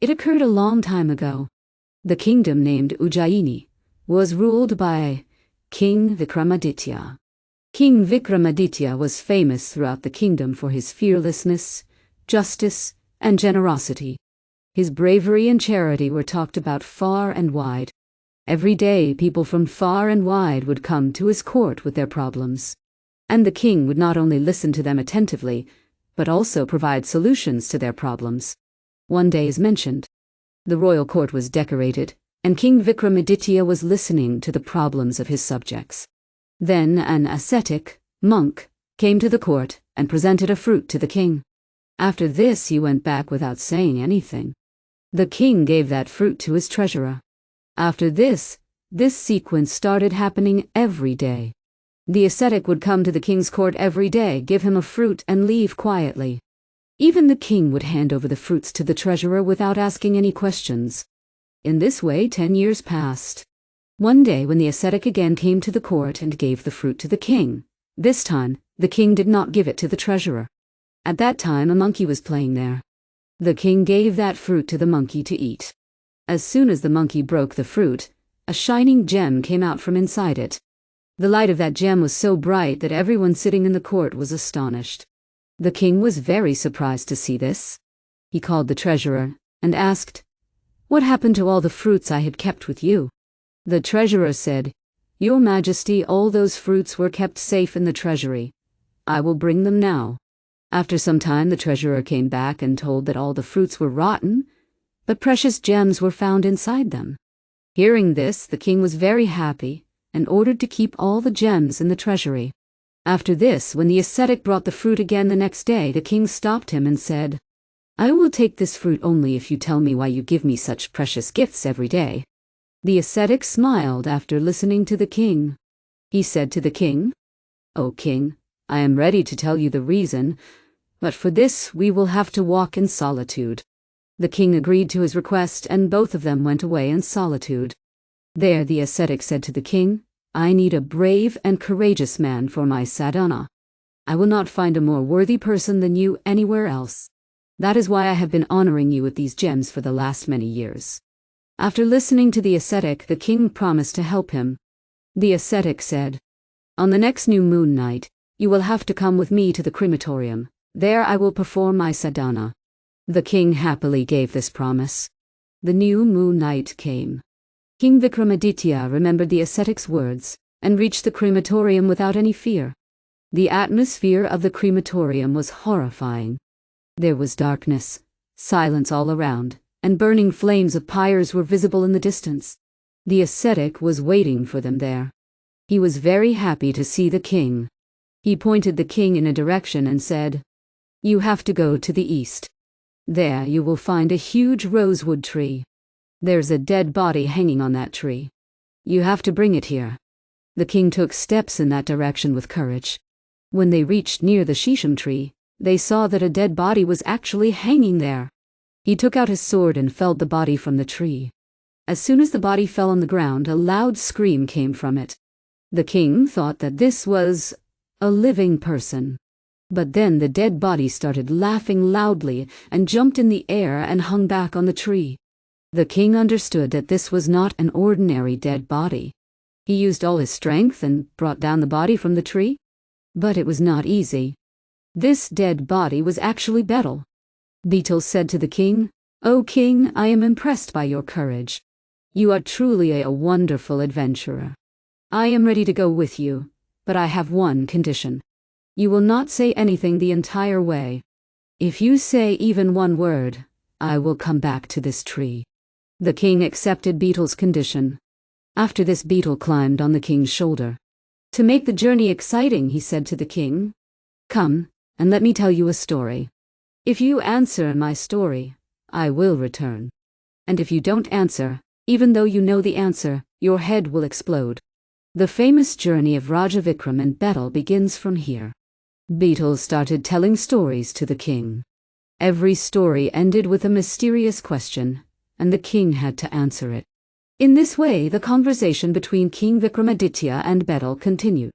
It occurred a long time ago. The kingdom named Ujjaini was ruled by King Vikramaditya. King Vikramaditya was famous throughout the kingdom for his fearlessness, justice, and generosity. His bravery and charity were talked about far and wide. Every day, people from far and wide would come to his court with their problems. And the king would not only listen to them attentively, but also provide solutions to their problems. One day is mentioned. The royal court was decorated, and King Vikramaditya was listening to the problems of his subjects. Then an ascetic, monk, came to the court and presented a fruit to the king. After this, he went back without saying anything. The king gave that fruit to his treasurer. After this sequence started happening every day. The ascetic would come to the king's court every day, give him a fruit, and leave quietly. Even the king would hand over the fruits to the treasurer without asking any questions. In this way, 10 years passed. One day, when the ascetic again came to the court and gave the fruit to the king, this time, the king did not give it to the treasurer. At that time, a monkey was playing there. The king gave that fruit to the monkey to eat. As soon as the monkey broke the fruit, a shining gem came out from inside it. The light of that gem was so bright that everyone sitting in the court was astonished. The king was very surprised to see this. He called the treasurer and asked, "What happened to all the fruits I had kept with you?" The treasurer said, "Your Majesty, all those fruits were kept safe in the treasury. I will bring them now." After some time, the treasurer came back and told that all the fruits were rotten, but precious gems were found inside them. Hearing this, the king was very happy and ordered to keep all the gems in the treasury. After this, when the ascetic brought the fruit again the next day, the king stopped him and said, "I will take this fruit only if you tell me why you give me such precious gifts every day." The ascetic smiled after listening to the king. He said to the king, "O king, I am ready to tell you the reason, but for this we will have to walk in solitude." The king agreed to his request, and both of them went away in solitude. There the ascetic said to the king, "I need a brave and courageous man for my sadhana. I will not find a more worthy person than you anywhere else. That is why I have been honoring you with these gems for the last many years." After listening to the ascetic, the king promised to help him. The ascetic said, "On the next new moon night, you will have to come with me to the crematorium. There I will perform my sadhana." The king happily gave this promise. The new moon night came. King Vikramaditya remembered the ascetic's words and reached the crematorium without any fear. The atmosphere of the crematorium was horrifying. There was darkness, silence all around, and burning flames of pyres were visible in the distance. The ascetic was waiting for them there. He was very happy to see the king. He pointed the king in a direction and said, "You have to go to the east. There you will find a huge rosewood tree. There's a dead body hanging on that tree. You have to bring it here." The king took steps in that direction with courage. When they reached near the shisham tree, they saw that a dead body was actually hanging there. He took out his sword and felled the body from the tree. As soon as the body fell on the ground, a loud scream came from it. The king thought that this was a living person. But then the dead body started laughing loudly and jumped in the air and hung back on the tree. The king understood that this was not an ordinary dead body. He used all his strength and brought down the body from the tree. But it was not easy. This dead body was actually Betaal. Betaal said to the king, "O king, I am impressed by your courage. You are truly a wonderful adventurer. I am ready to go with you, but I have one condition. You will not say anything the entire way. If you say even one word, I will come back to this tree." The king accepted Betaal's condition. After this, Betaal climbed on the king's shoulder. To make the journey exciting, he said to the king, "Come, and let me tell you a story. If you answer my story, I will return. And if you don't answer, even though you know the answer, your head will explode." The famous journey of Raja Vikram and Betaal begins from here. Betaal started telling stories to the king. Every story ended with a mysterious question, and the king had to answer it. In this way, the conversation between King Vikramaditya and Betaal continued.